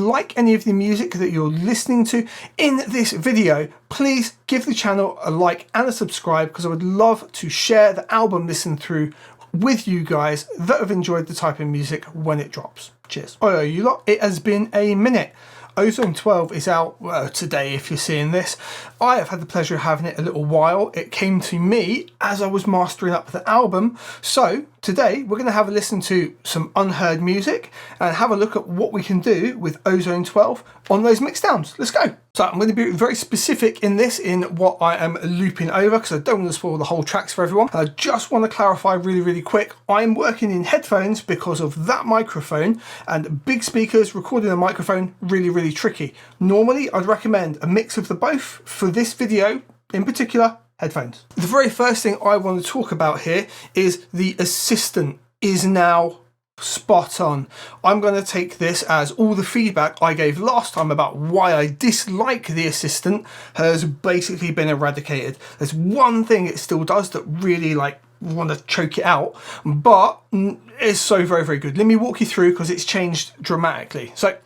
like any of the music that you're listening to in this video, please give the channel a like and a subscribe, because I would love to share the album listen through with you guys that have enjoyed the type of music when it drops. Cheers. Oh, you lot, it has been a minute. Ozone 12 is out today if you're seeing this. I have had the pleasure of having it a little while. It came to me as I was mastering up the album. So today we're going to have a listen to some unheard music and have a look at what we can do with Ozone 12 on those mixdowns. Let's go. So I'm going to be very specific in this, in what I am looping over, because I don't want to spoil the whole tracks for everyone. I just want to clarify really quick, I'm working in headphones because of that microphone, and big speakers recording a microphone, really tricky. Normally I'd recommend a mix of the both. For this video in particular, headphones. The very first thing I want to talk about here is the assistant is now spot on. I'm going to take this as all the feedback I gave last time about why I dislike the assistant has basically been eradicated. There's one thing it still does that really want to choke it out, but it's so very good. Let me walk you through, because it's changed dramatically. So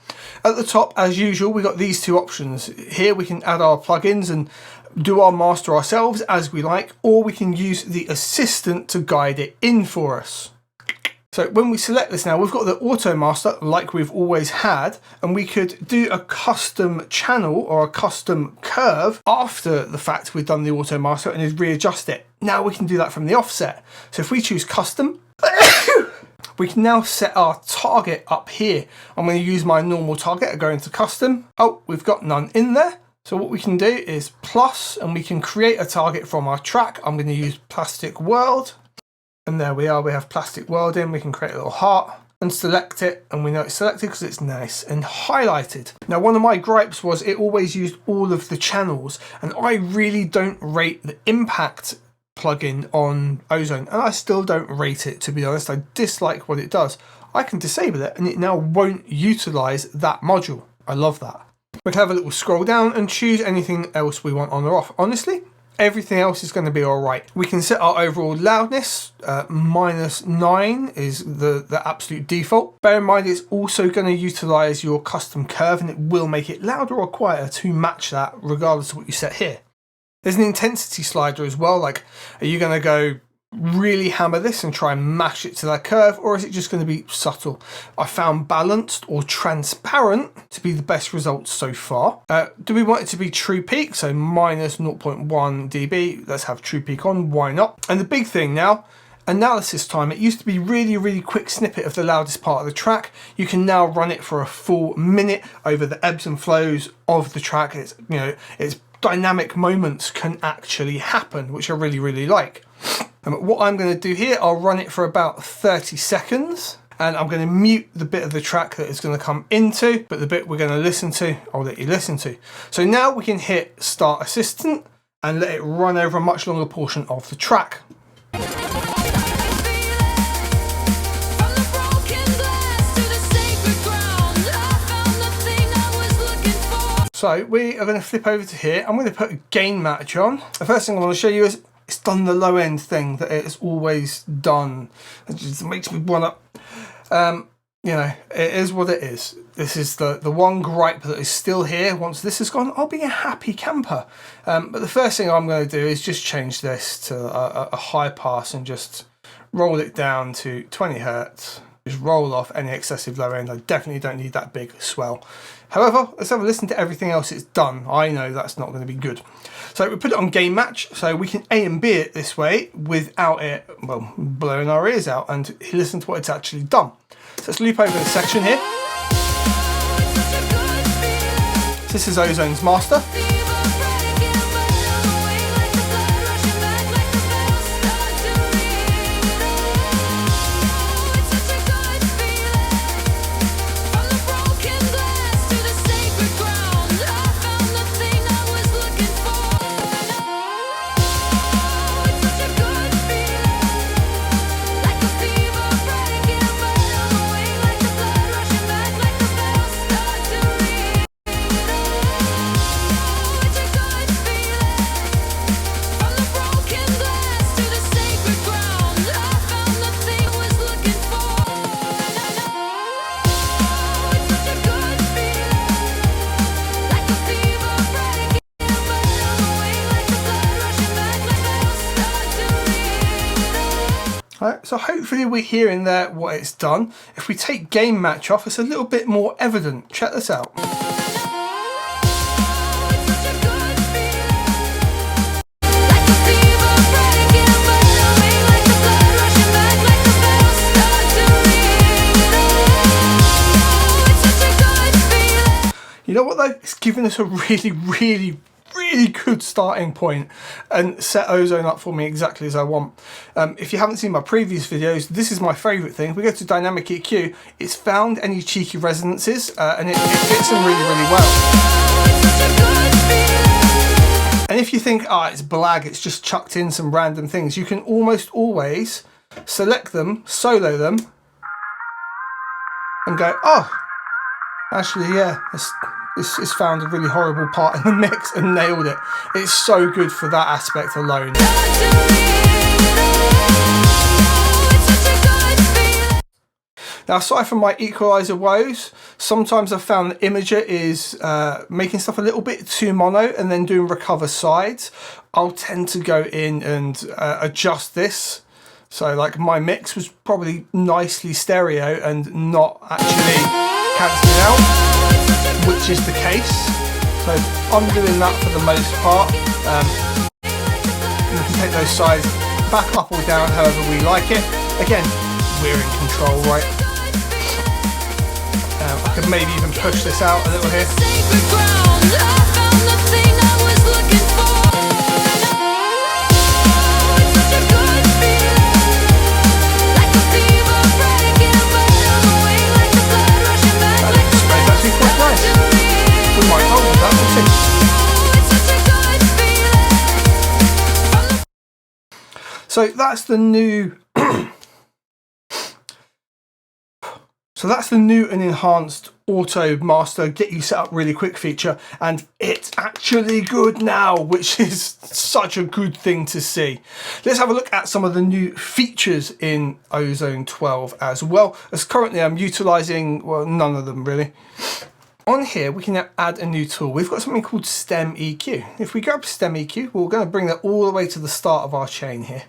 at the top, as usual, we got these two options. Here we can add our plugins and do our master ourselves as we like, or we can use the assistant to guide it in for us. So when we select this now, we've got the auto master like we've always had, and we could do a custom channel or a custom curve after the fact we've done the auto master and readjust it. Now we can do that from the offset. So if we choose custom, we can now set our target up here. I'm going to use my normal target and go into custom. Oh, we've got none in there. So what we can do is plus, and we can create a target from our track. I'm going to use Plastic World. And there we are, we have Plastic World in. We can create a little heart and select it, and we know it's selected because it's nice and highlighted. Now, one of my gripes was it always used all of the channels, and I really don't rate the impact plugin on Ozone, and I still don't rate it, to be honest. I dislike what it does. I can disable it and it now won't utilize that module. I love that. We can have a little scroll down and choose anything else we want on or off. Honestly, everything else is going to be all right. We can set our overall loudness. -9 is the absolute default. Bear in mind, it's also going to utilize your custom curve, and it will make it louder or quieter to match that, regardless of what you set here. There's an intensity slider as well. Like, are you going to go really hammer this and try and mash it to that curve, or is it just going to be subtle? I found balanced or transparent to be the best results so far. Do we want it to be true peak? So -0.1 dB. Let's have true peak on. Why not? And the big thing now, analysis time. It used to be really quick snippet of the loudest part of the track. You can now run it for a full minute over the ebbs and flows of the track. It's, you know, it's dynamic moments can actually happen, which I really like. And what I'm going to do here, I'll run it for about 30 seconds, and I'm going to mute the bit of the track that it's going to come into, but the bit we're going to listen to, I'll let you listen to. So now we can hit Start Assistant and let it run over a much longer portion of the track. So we are going to flip over to here. I'm going to put a gain match on. The first thing I want to show you is it's done the low end thing that it's always done. It just makes me want to, you know, it is what it is. This is the one gripe that is still here. Once this is gone, I'll be a happy camper. But the first thing I'm going to do is just change this to a high pass and just roll it down to 20 Hertz. Just roll off any excessive low end. I definitely don't need that big swell. However, let's have a listen to everything else it's done. I know that's not going to be good. So we put it on gain match, so we can A and B it this way without it, well, blowing our ears out, and listen to what it's actually done. So let's loop over the section here. So this is Ozone's master. Right, so hopefully we're hearing there what it's done. If we take game match off, it's a little bit more evident. Check this out. You know what though? It's given us a really good starting point and set Ozone up for me exactly as I want. If you haven't seen my previous videos, this is my favourite thing. If we go to dynamic EQ, it's found any cheeky resonances and it fits them really well. And if you think, it's blag, it's just chucked in some random things, you can almost always select them, solo them, and go, actually, yeah, it's found a really horrible part in the mix and nailed it. It's so good for that aspect alone. Now, aside from my equalizer woes, sometimes I've found that Imager is making stuff a little bit too mono and then doing recover sides. I'll tend to go in and adjust this. So like my mix was probably nicely stereo and not actually cancelling out, which is the case. So I'm doing that for the most part. We can take those sides back up or down however we like it. Again, we're in control, right? I could maybe even push this out a little here. So that's the new and enhanced auto master get you set up really quick feature, and it's actually good now, which is such a good thing to see. Let's have a look at some of the new features in Ozone 12 as well, as currently I'm utilizing, well, none of them really. On here, we can now add a new tool. We've got something called Stem EQ. If we grab Stem EQ, we're going to bring that all the way to the start of our chain here.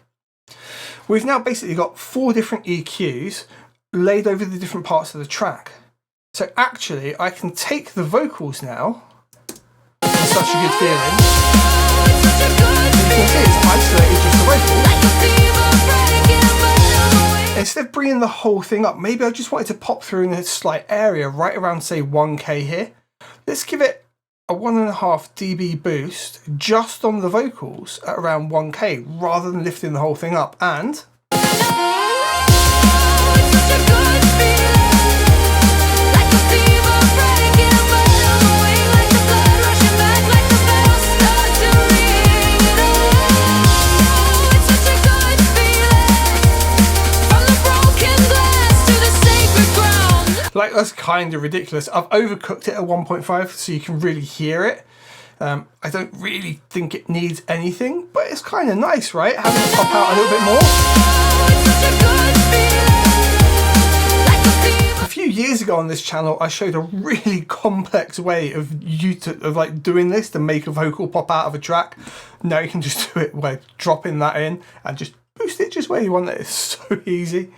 We've now basically got 4 different EQs laid over the different parts of the track. So actually, I can take the vocals now. It's such a good feeling. And you can see it's isolated just the vocals. Instead of bringing the whole thing up, maybe I just wanted to pop through in a slight area right around, say, 1K here. Let's give it a 1.5 dB boost just on the vocals at around 1K rather than lifting the whole thing up. And like, that's kind of ridiculous. I've overcooked it at 1.5 so you can really hear it. I don't really think it needs anything, but it's kind of nice, right? Having it pop out a little bit more. A few years ago on this channel, I showed a really complex way of like doing this to make a vocal pop out of a track. Now you can just do it by dropping that in and just boost it just where you want it. It's so easy.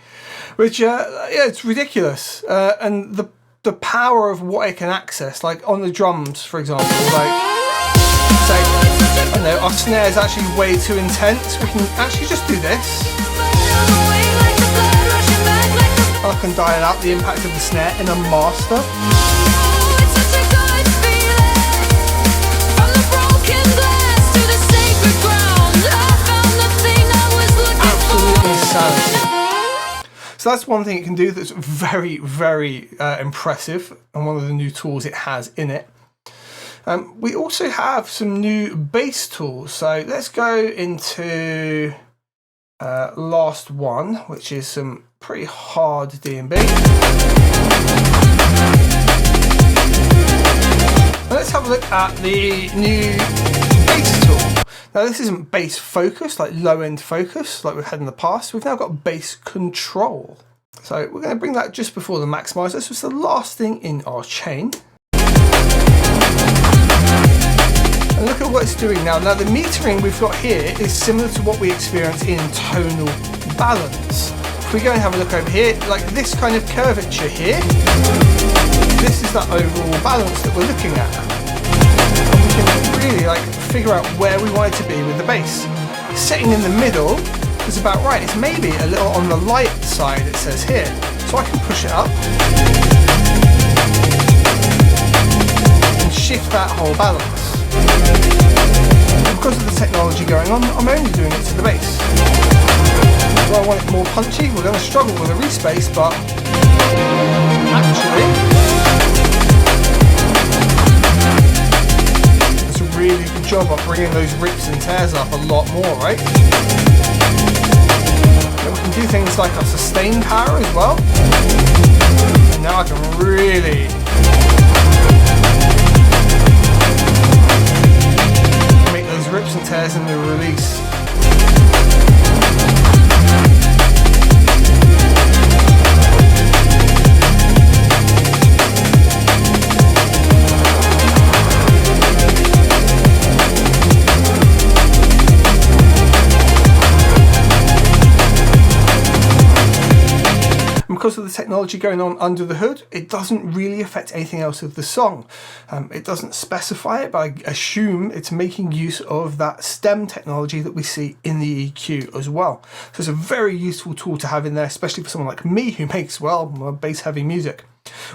Which, yeah, it's ridiculous. And the power of what it can access, like on the drums, for example, like, say, I don't know, our snare is actually way too intense. We can actually just do this. I can dial out the impact of the snare in a master. Absolutely insanity. So that's one thing it can do that's very impressive, and one of the new tools it has in it. We also have some new bass tools. So let's go into last one, which is some pretty hard D&B. And let's have a look at the new bass tool. Now this isn't bass focus, like low end focus, like we've had in the past. We've now got bass control. So we're going to bring that just before the maximizer. This was the last thing in our chain. And look at what it's doing now. Now the metering we've got here is similar to what we experience in tonal balance. If we go and have a look over here, like this kind of curvature here, this is that overall balance that we're looking at. And we can really like figure out where we want it to be with the bass. Sitting in the middle is about right. It's maybe a little on the light side, it says here. So I can push it up and shift that whole balance. Because of the technology going on, I'm only doing it to the bass. If I want it more punchy, we're going to struggle with a respace, but actually, it's a really good job of bringing those rips and tears up a lot more, right? And we can do things like a sustain power as well. And now I can really make those rips and tears in the release. Because of the technology going on under the hood, it doesn't really affect anything else of the song. It doesn't specify it, but I assume it's making use of that stem technology that we see in the EQ as well. So it's a very useful tool to have in there, especially for someone like me who makes, well, bass heavy music.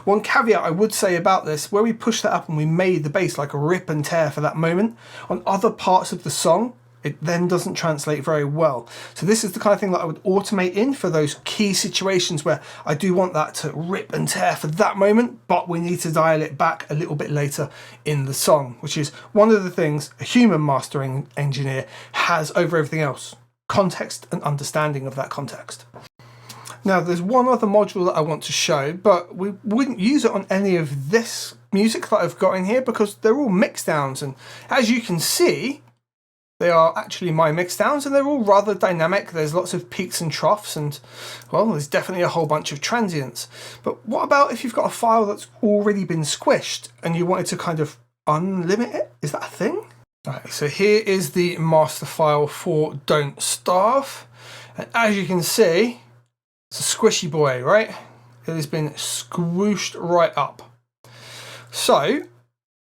One caveat I would say about this, where we pushed that up and we made the bass like a rip and tear for that moment, on other parts of the song, it then doesn't translate very well. So this is the kind of thing that I would automate in for those key situations where I do want that to rip and tear for that moment, but we need to dial it back a little bit later in the song, which is one of the things a human mastering engineer has over everything else: context and understanding of that context. Now, there's one other module that I want to show, but we wouldn't use it on any of this music that I've got in here because they're all mix downs, and as you can see, they are actually my mix downs and they're all rather dynamic. There's lots of peaks and troughs and, well, there's definitely a whole bunch of transients. But what about if you've got a file that's already been squished and you wanted to kind of unlimit it? Is that a thing? Right, so here is the master file for Don't Starve. And as you can see, it's a squishy boy, right? It has been squooshed right up. So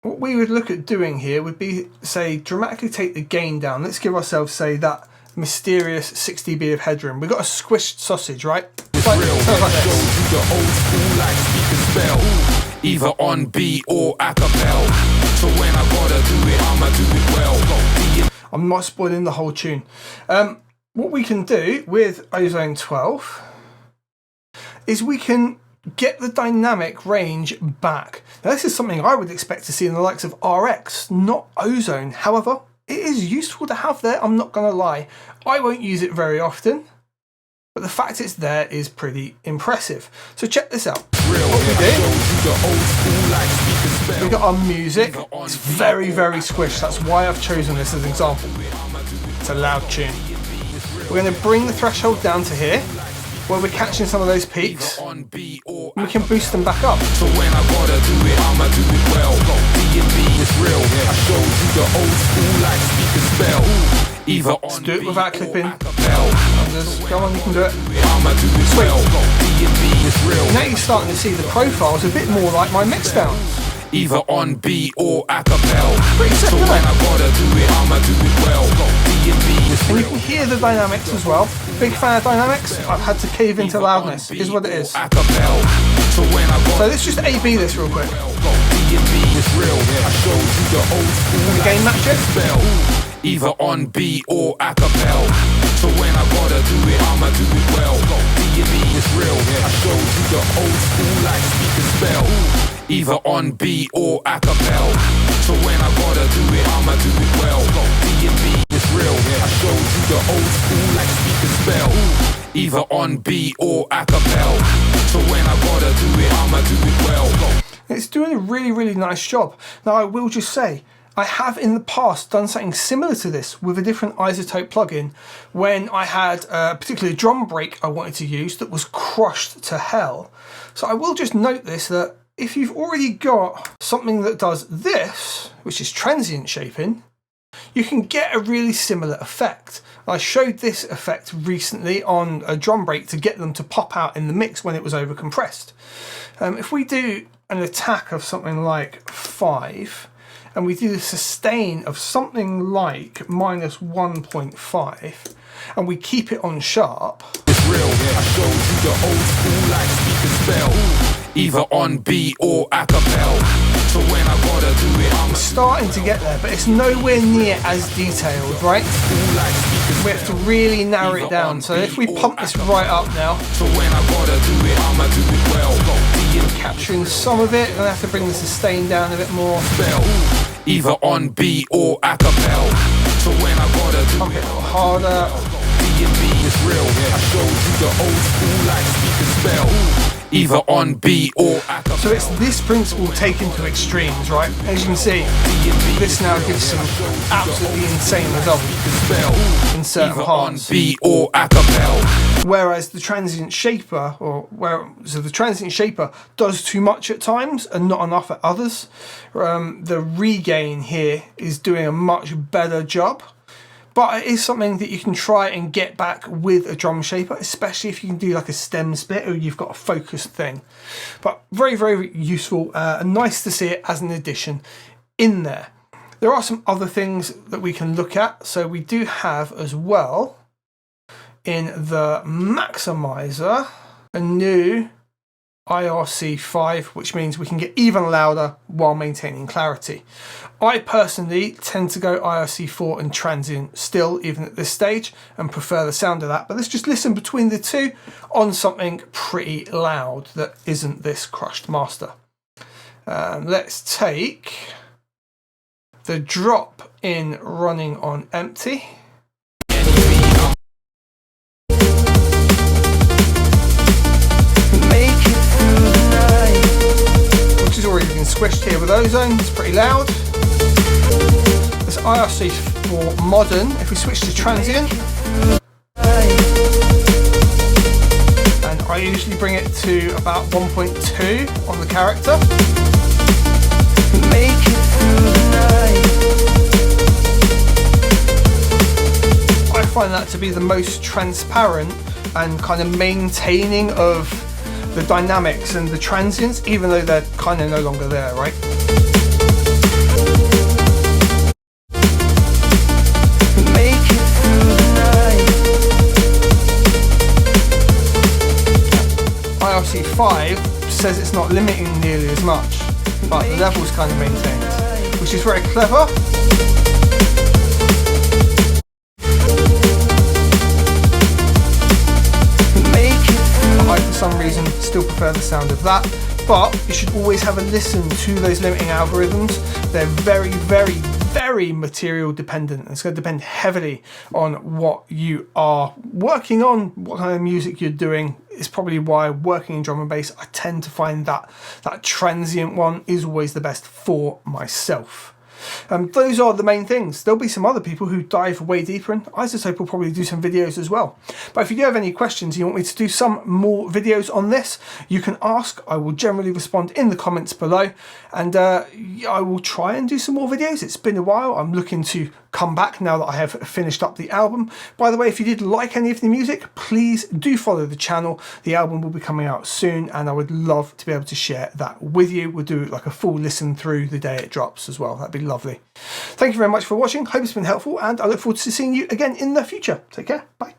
what we would look at doing here would be, say, dramatically take the gain down. Let's give ourselves, say, that mysterious 6 dB of headroom. We've got a squished sausage, right? Like this. Either on beat or a cappella. So when I gotta do it, I'ma do it well. I'm not spoiling the whole tune. What we can do with Ozone 12 is we can get the dynamic range back. Now, this is something I would expect to see in the likes of RX, not Ozone. However, it is useful to have there, I'm not going to lie. I won't use it very often, but the fact it's there is pretty impressive. So check this out. What we do, we got our music. It's very, very squished. That's why I've chosen this as an example. It's a loud tune. We're going to bring the threshold down to here, where we're catching some of those peaks, and we can boost them back up. So when I gotta do it, I'ma do it well. D&B is real. I showed you the old school like speak and spell. Either on Let's do it without clipping. Just Come on, you can do it. I'ma do it Sweet. well. D&B is real. Now you're starting to see the profiles a bit more like my mix downs. Either on beat or a cappella. Pretty sick, So isn't when it? I gotta do it, I'ma do it well. D&B is And you real. can hear the dynamics as well. Big fan of dynamics. I've had to cave into loudness. Is what it is. A cappella. So when I So gotta let's just A/B this real quick. D&B is real. I showed you the old school Gonna gain match it. spell. Either on beat or a cappella. So when I gotta do it, I'ma do it well. D&B is real. I showed you the old school like speak and spell. Either on beat or a cappella. So when I gotta do it, I'ma do it well. D&B is real. I showed you the old school like speak and spell. Either on beat or a cappella. So when I gotta do it, I'ma do it well. It's doing a really, really nice job. Now, I will just say, I have in the past done something similar to this with a different Izotope plugin when I had a particular drum break I wanted to use that was crushed to hell. So I will just note this, that if you've already got something that does this, which is transient shaping, you can get a really similar effect. I showed this effect recently on a drum break to get them to pop out in the mix when it was over compressed. If we do an attack of something like 5 and we do the sustain of something like minus 1.5 and we keep it on sharp, It's real, I showed you the old school like speak and spell, either on beat or a cappella. So when I gotta do it, I'm starting to get there, but it's nowhere near as detailed, right? We have to really narrow it down. So if we pump this right up now, so when I gotta do it, I'ma do it well. capturing some of it, I'm gonna have to bring the sustain down a bit more. Either on beat or a cappella. So when I gotta do Pump it a little harder. D&B is real. I showed you the old school like speak and spell. Either on beat or a cappella. So it's this principle taken to extremes, right? As you can see, this now gives some absolutely insane results in certain parts. Beat or a cappella. Whereas the transient shaper, so the transient shaper does too much at times and not enough at others. The regain here is doing a much better job. But it is something that you can try and get back with a drum shaper, especially if you can do like a stem split or you've got a focused thing. But very, very useful and nice to see it as an addition in there. There are some other things that we can look at. So we do have as well in the maximizer a new IRC5, which means we can get even louder while maintaining clarity. I personally tend to go IRC4 and transient still, even at this stage, and prefer the sound of that. But let's just listen between the two on something pretty loud that isn't this crushed master. Let's take the drop in running on empty. Which has already been squished here with Ozone, it's pretty loud. This IRC for modern, if we switch to transient, and I usually bring it to about 1.2 on the character. I find that to be the most transparent and kind of maintaining of the dynamics and the transients, even though they're kind of no longer there, right? IRC5 says it's not limiting nearly as much, but the level's kind of maintained, which is very clever. I, for some reason, still prefer the sound of that, but you should always have a listen to those limiting algorithms. They're very, very, very material dependent. It's going to depend heavily on what you are working on, what kind of music you're doing. It's probably why working in drum and bass, I tend to find that transient one is always the best for myself. Those are the main things. There'll be some other people who dive way deeper, and Izotope will probably do some videos as well. But if you do have any questions, you want me to do some more videos on this, you can ask. I will generally respond in the comments below, and I will try and do some more videos. It's been a while. I'm looking to come back now that I have finished up the album. By the way, if you did like any of the music, please do follow the channel. The album will be coming out soon, and I would love to be able to share that with you. We'll do like a full listen through the day it drops as well. That'd be lovely. Thank you very much for watching. Hope it's been helpful, and I look forward to seeing you again in the future. Take care. Bye.